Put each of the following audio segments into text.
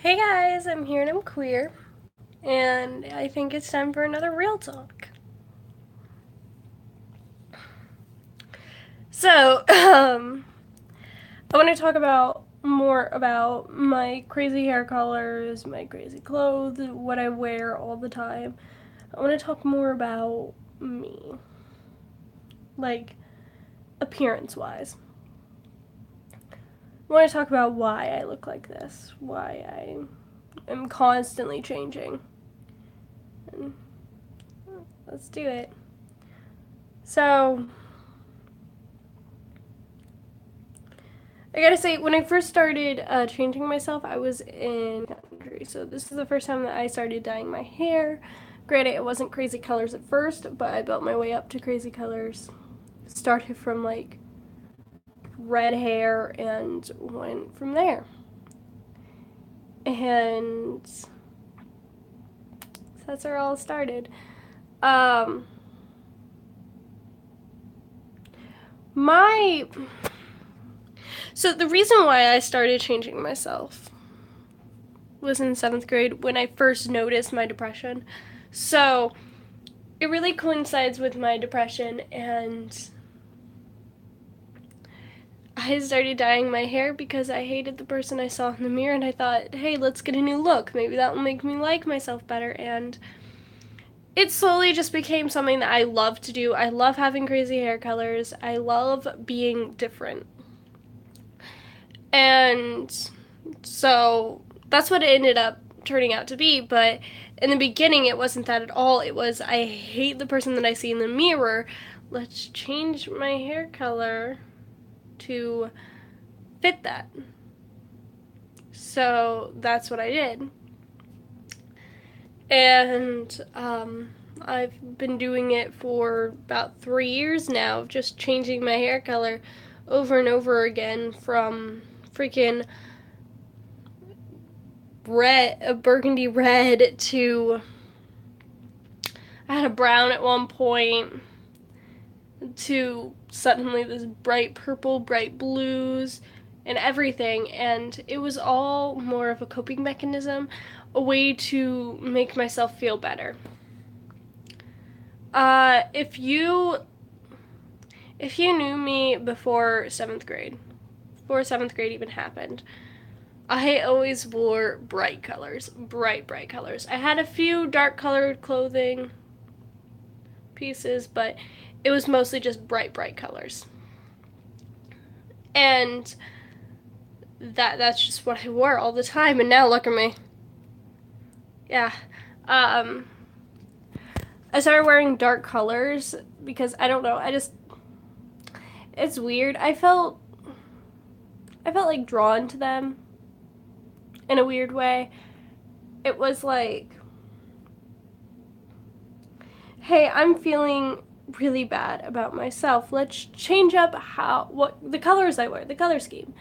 Hey guys, I'm here and I'm queer, and I think it's time for another real talk. So, I want to talk about more about my crazy hair colors, my crazy clothes, what I wear all the time. I want to talk more about me, like appearance wise. I want to talk about why I look like this, why I am constantly changing. And let's do it. So, I gotta say, when I first started changing myself, I was in country. So this is the first time that I started dyeing my hair. Granted, it wasn't crazy colors at first, but I built my way up to crazy colors. Started from like red hair and went from there. And so that's where it all started. Um, my so the reason why I started changing myself was in 7th grade when I first noticed my depression. So it really coincides with my depression, and I started dyeing my hair because I hated the person I saw in the mirror, and I thought, hey, let's get a new look. Maybe that will make me like myself better. And it slowly just became something that I love to do. I love having crazy hair colors. I love being different. And so that's what it ended up turning out to be. But in the beginning, it wasn't that at all. It was, I hate the person that I see in the mirror. Let's change my hair color to fit that. So that's what I did. And I've been doing it for about 3 years now, just changing my hair color over and over again from freaking red, a burgundy red to I had a brown at one point to suddenly this bright purple, bright blues, and everything. And it was all more of a coping mechanism, a way to make myself feel better. If you knew me before 7th grade, before 7th grade even happened, I always wore bright colors, bright colors. I had a few dark colored clothing pieces, but it was mostly just bright colors. And that's just what I wore all the time. And now look at me. Yeah. Um, I started wearing dark colors because I don't know. It's weird. I felt like drawn to them in a weird way. It was like, hey, I'm feeling really bad about myself. Let's change up what the colors I wear, the color scheme.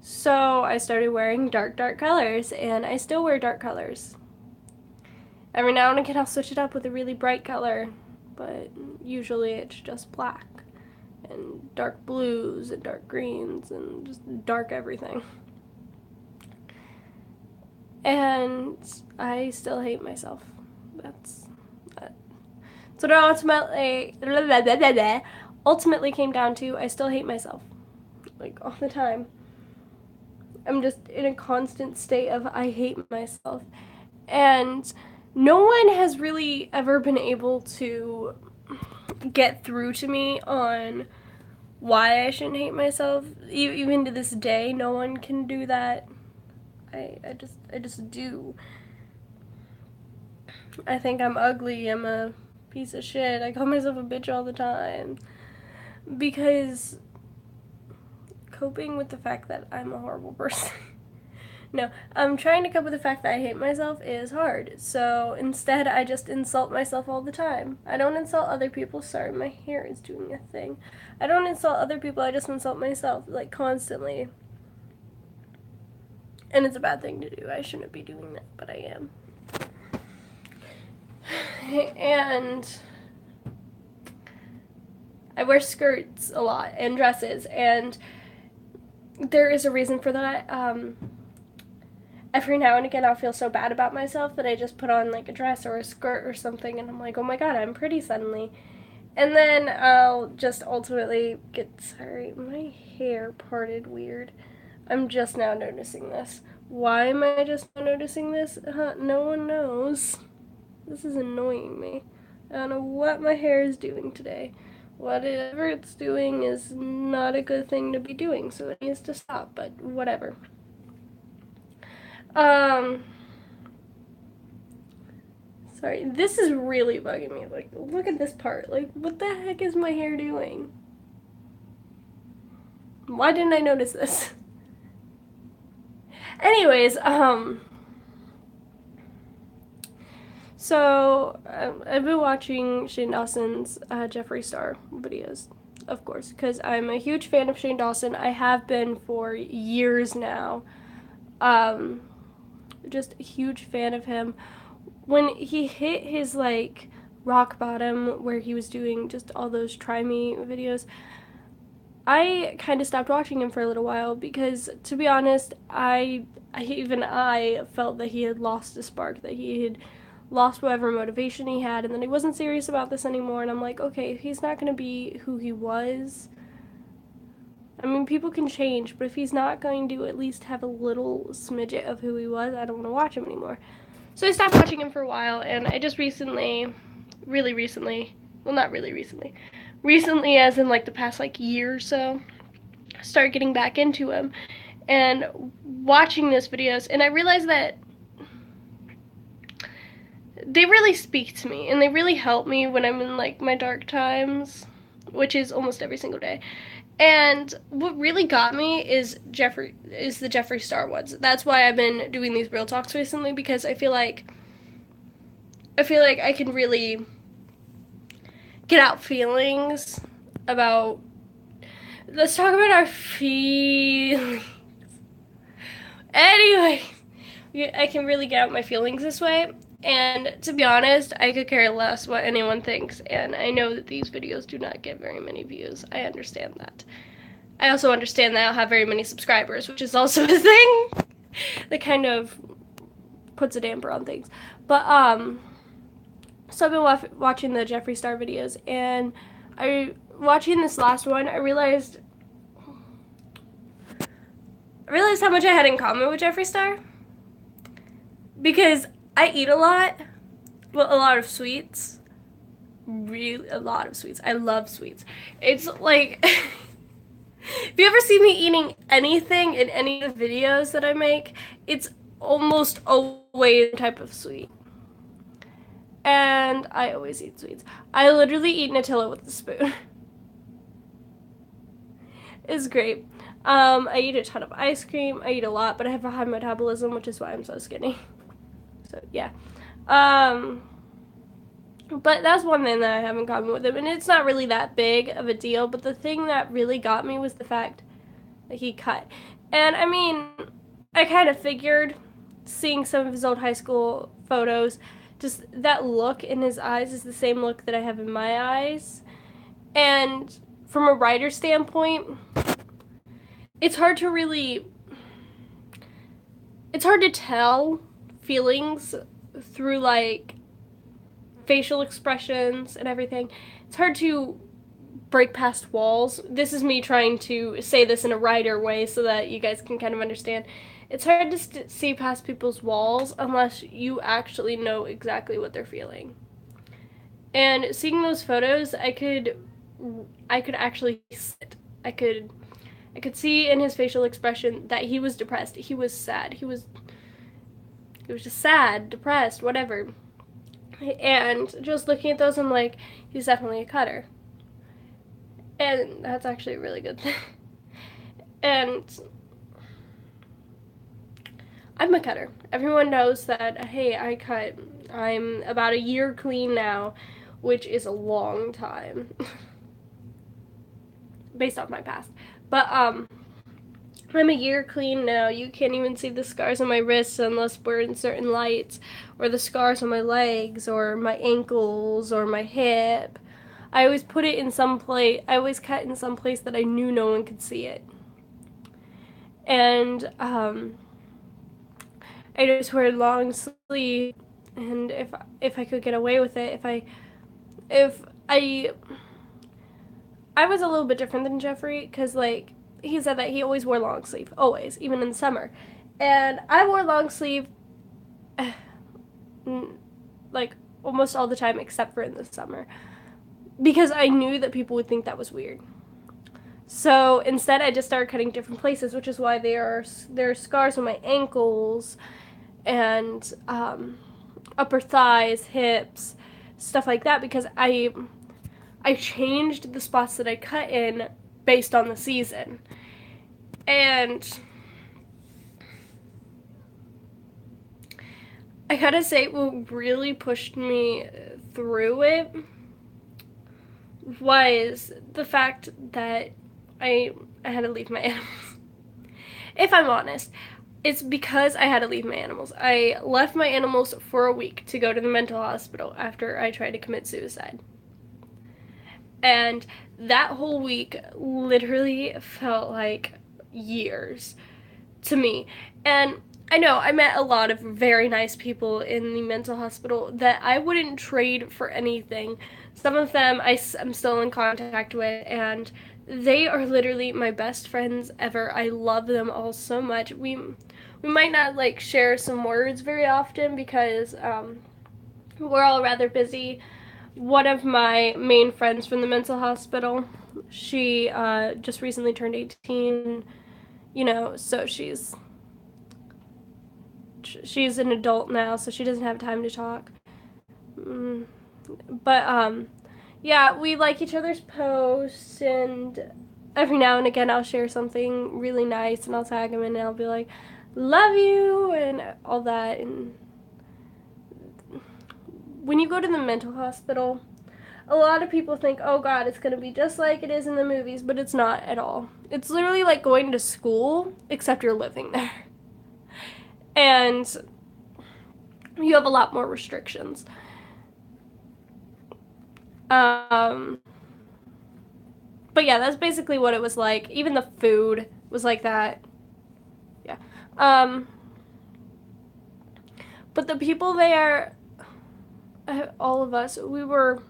So I started wearing dark colors, and I still wear dark colors. Every now and again, I'll switch it up with a really bright color, but usually it's just black and dark blues and dark greens and just dark everything. And I still hate myself. That's so it ultimately came down to I still hate myself, like all the time. I'm just in a constant state of I hate myself. And no one has really ever been able to get through to me on why I shouldn't hate myself. Even to this day, no one can do that. I just do. I think I'm ugly. I'm a piece of shit. I call myself a bitch all the time because coping with the fact that I'm a horrible person. No, trying to cope with the fact that I hate myself is hard. So instead, I just insult myself all the time. I don't insult other people. Sorry, my hair is doing a thing. I don't insult other people. I just insult myself, like, constantly. And it's a bad thing to do. I shouldn't be doing that, but I am. And I wear skirts a lot and dresses, and there is a reason for that. every now and again I'll feel so bad about myself that I just put on like a dress or a skirt or something and I'm like, oh my god, I'm pretty suddenly. And then I'll just ultimately get, sorry, my hair parted weird. I'm just now noticing this. Why am I just now noticing this? No one knows. This is annoying me. I don't know what my hair is doing today. Whatever it's doing is not a good thing to be doing, so it needs to stop, but whatever. Sorry, this is really bugging me. Like, look at this part. Like, what the heck is my hair doing? Why didn't I notice this? Anyways, so I've been watching Shane Dawson's Jeffree Star videos, of course, because I'm a huge fan of Shane Dawson. I have been for years now. Just a huge fan of him. When he hit his like rock bottom where he was doing just all those try me videos, I kind of stopped watching him for a little while because, to be honest, I felt that he had lost the spark, that he had lost whatever motivation he had, and then he wasn't serious about this anymore. And I'm like, okay, he's not going to be who he was. I mean, people can change, but if he's not going to at least have a little smidget of who he was, I don't want to watch him anymore. So I stopped watching him for a while, and I just recently, really recently, well, not really recently, recently as in like the past like year or so, started getting back into him and watching those videos, and I realized that they really speak to me and they really help me when I'm in like my dark times, which is almost every single day. And what really got me is the Jeffree Star ones. That's why I've been doing these real talks recently, because I feel like I can really get out feelings about. Let's talk about our feelings. Anyway, I can really get out my feelings this way. And to be honest, I could care less what anyone thinks. And I know that these videos do not get very many views. I understand that. I also understand that I don't have very many subscribers, which is also a thing that kind of puts a damper on things. But, so I've been watching the Jeffree Star videos, and watching this last one, I realized how much I had in common with Jeffree Star. Because I eat a lot, well, a lot of sweets. Really, a lot of sweets. I love sweets. It's like, if you ever see me eating anything in any of the videos that I make, it's almost always a type of sweet. And I always eat sweets. I literally eat Nutella with a spoon. It's great. I eat a ton of ice cream. I eat a lot, but I have a high metabolism, which is why I'm so skinny. So, yeah. But that's one thing that I have in common with him, and it's not really that big of a deal, but the thing that really got me was the fact that he cut. And, I mean, I kind of figured, seeing some of his old high school photos, just that look in his eyes is the same look that I have in my eyes. And from a writer standpoint, it's hard to tell feelings through like facial expressions and everything. It's hard to break past walls. This is me trying to say this in a writer way so that you guys can kind of understand. It's hard to see past people's walls unless you actually know exactly what they're feeling. And seeing those photos, I could actually sit. I could see in his facial expression that he was depressed. He was sad. He was just sad, depressed, whatever. And just looking at those, I'm like, he's definitely a cutter. And that's actually a really good thing. And I'm a cutter. Everyone knows that, hey, I cut. I'm about a year clean now, which is a long time. Based off my past. But, I'm a year clean now. You can't even see the scars on my wrists unless we're in certain lights, or the scars on my legs, or my ankles, or my hip. I always put it in some place. I always cut in some place that I knew no one could see it. And I just wear long sleeve, and if I could get away with it, if I was a little bit different than Jeffrey, because like he said that he always wore long sleeve, always, even in the summer, and I wore long sleeve like almost all the time except for in the summer, because I knew that people would think that was weird. So instead, I just started cutting different places, which is why there are scars on my ankles and upper thighs, hips, stuff like that, because I changed the spots that I cut in based on the season. And I gotta say, what really pushed me through it was the fact that I had to leave my animals. If I'm honest, it's because I had to leave my animals. I left my animals for a week to go to the mental hospital after I tried to commit suicide. And that whole week literally felt like years to me. And I know I met a lot of very nice people in the mental hospital that I wouldn't trade for anything. Some of them I'm still in contact with, and they are literally my best friends ever. I love them all so much. We might not like share some words very often because we're all rather busy. One of my main friends from the mental hospital, she just recently turned 18, so she's an adult now, so she doesn't have time to talk. But yeah, we like each other's posts, and every now and again I'll share something really nice and I'll tag him and I'll be like, love you, and all that. And when you go to the mental hospital, a lot of people think, oh god, it's gonna be just like it is in the movies, but it's not at all. It's literally like going to school, except you're living there. And you have a lot more restrictions. But yeah, that's basically what it was like. Even the food was like that. Yeah. But the people there, all of us, we were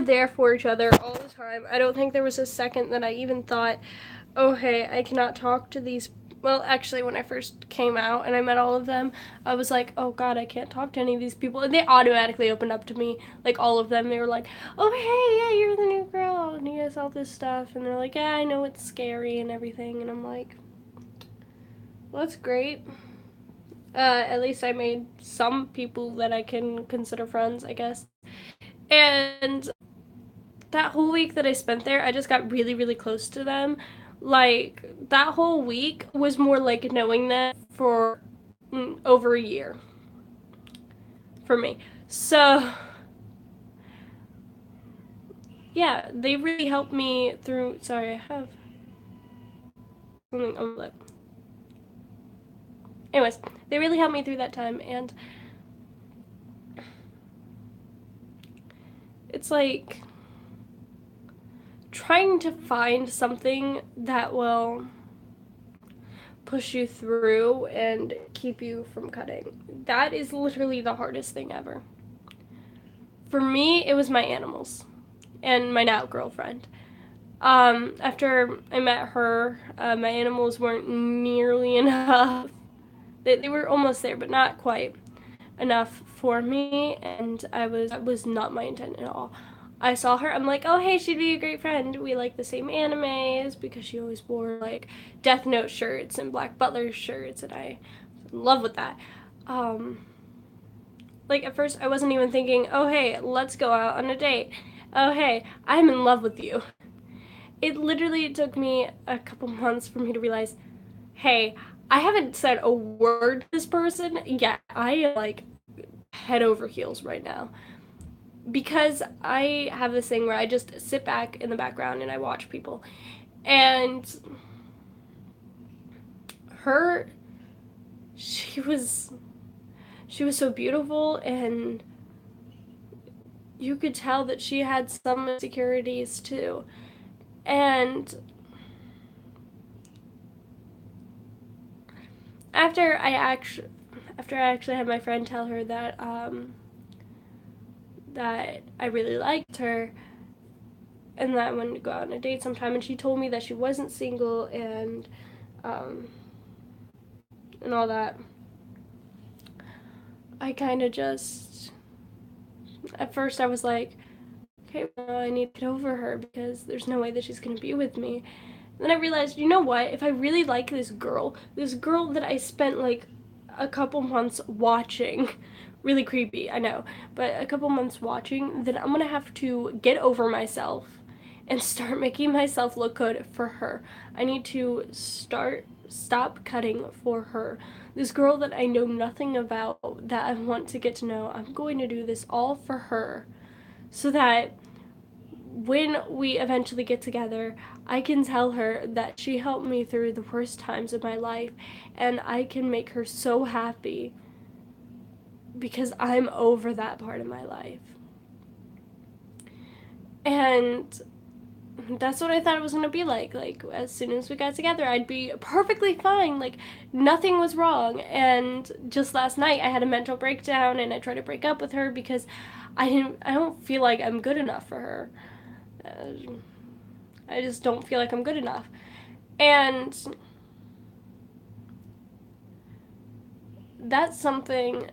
there for each other all the time. I don't think there was a second that I even thought, oh hey, I cannot talk to these. Well, actually, when I first came out and I met all of them, I was like, oh god, I can't talk to any of these people. And they automatically opened up to me, like all of them. They were like, oh hey, yeah, you're the new girl, and you guys all this stuff. And they're like, yeah, I know it's scary and everything. And I'm like, well, that's great. At least I made some people that I can consider friends, I guess. And that whole week that I spent there, I just got really, really close to them. Like, that whole week was more like knowing them for over a year for me. So, yeah, they really helped me through. Sorry, I have something on my lip. Anyways, they really helped me through that time, and it's like trying to find something that will push you through and keep you from cutting. That is literally the hardest thing ever. For me, it was my animals and my now girlfriend. After I met her, my animals weren't nearly enough. They were almost there, but not quite enough for me, and that was not my intent at all. I saw her, I'm like, oh hey, she'd be a great friend. We like the same animes, because she always wore like Death Note shirts and Black Butler shirts, and I was in love with that. Like at first I wasn't even thinking, oh hey, let's go out on a date. Oh hey, I'm in love with you. It literally took me a couple months for me to realize, hey, I haven't said a word to this person yet. I am like head over heels right now. Because I have this thing where I just sit back in the background and I watch people. And her, she was so beautiful, and you could tell that she had some insecurities too. And after I actually had my friend tell her that that I really liked her and that I wanted to go out on a date sometime, and she told me that she wasn't single um, and all that, I kind of just, at first I was like, okay, well, I need to get over her because there's no way that she's going to be with me. And then I realized, you know what? If I really like this girl that I spent like a couple months watching, really creepy, I know, but a couple months watching, then I'm going to have to get over myself and start making myself look good for her. I need to stop cutting for her. This girl that I know nothing about, that I want to get to know, I'm going to do this all for her so that when we eventually get together, I can tell her that she helped me through the worst times of my life, and I can make her so happy because I'm over that part of my life. And that's what I thought it was going to be like. Like, as soon as we got together, I'd be perfectly fine. Like, nothing was wrong. And just last night, I had a mental breakdown and I tried to break up with her because I don't feel like I'm good enough for her. I just don't feel like I'm good enough. And that's something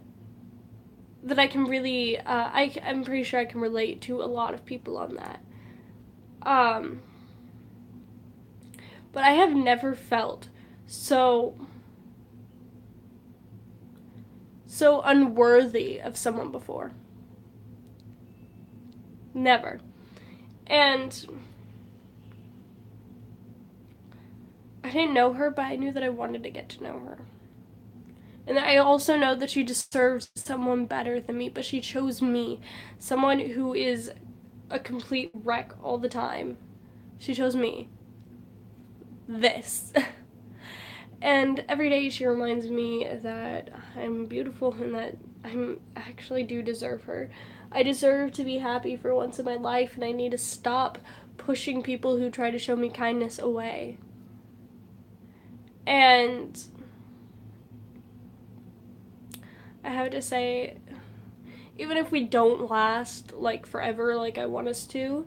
that I can really, I'm pretty sure I can relate to a lot of people on that. Um, but I have never felt so unworthy of someone before. Never. And I didn't know her, but I knew that I wanted to get to know her. And I also know that she deserves someone better than me, but she chose me. Someone who is a complete wreck all the time. She chose me. This. And every day she reminds me that I'm beautiful and that I actually do deserve her. I deserve to be happy for once in my life, and I need to stop pushing people who try to show me kindness away. And I have to say, even if we don't last like forever like I want us to,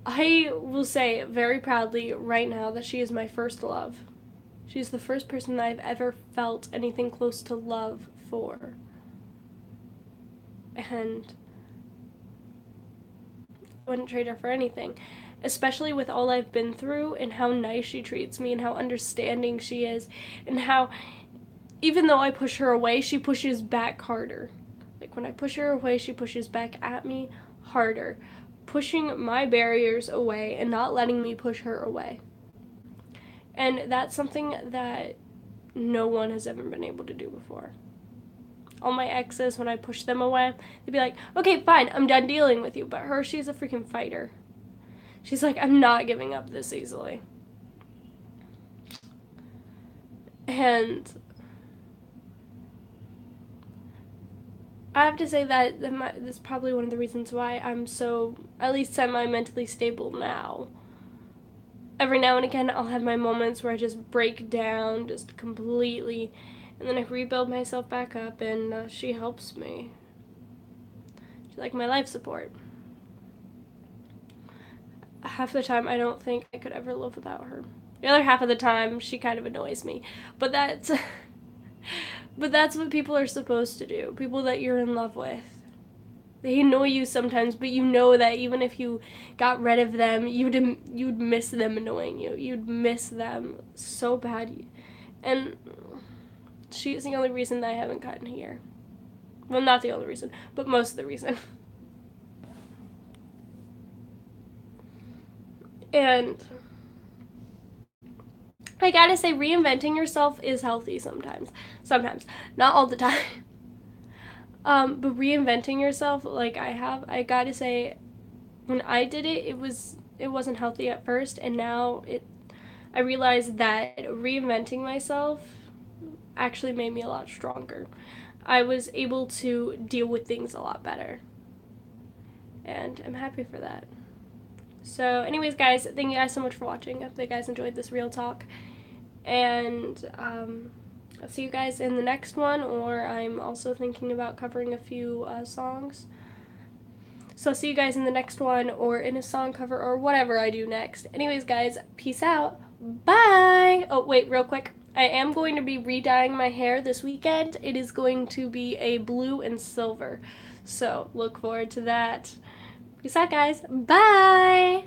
I will say very proudly right now that she is my first love. She's the first person that I've ever felt anything close to love for. And I wouldn't trade her for anything. Especially with all I've been through and how nice she treats me and how understanding she is and how even though I push her away, she pushes back harder. Like when I push her away, she pushes back at me harder, pushing my barriers away and not letting me push her away. And that's something that no one has ever been able to do before. All my exes, when I push them away, they'd be like, okay, fine, I'm done dealing with you. But her, she's a freaking fighter. She's like, I'm not giving up this easily. And I have to say that that's probably one of the reasons why I'm so, at least semi-mentally stable now. Every now and again, I'll have my moments where I just break down just completely, and then I rebuild myself back up, and she helps me. She's like my life support. Half the time, I don't think I could ever live without her. The other half of the time, she kind of annoys me. But that's but that's what people are supposed to do. People that you're in love with. They annoy you sometimes, but you know that even if you got rid of them, you'd miss them annoying you. You'd miss them so bad. And she's the only reason that I haven't gotten here. Well, not the only reason, but most of the reason. And I gotta say, reinventing yourself is healthy sometimes. Sometimes. Not all the time. But reinventing yourself like I have, I gotta say, when I did it, it wasn't healthy at first, and now I realized that reinventing myself actually made me a lot stronger. I was able to deal with things a lot better. And I'm happy for that. So, anyways, guys, thank you guys so much for watching. I hope you guys enjoyed this real talk. And I'll see you guys in the next one, or I'm also thinking about covering a few songs. So I'll see you guys in the next one, or in a song cover, or whatever I do next. Anyways, guys, peace out. Bye! Oh, wait, real quick. I am going to be re-dyeing my hair this weekend. It is going to be a blue and silver. So look forward to that. Peace out, guys. Bye!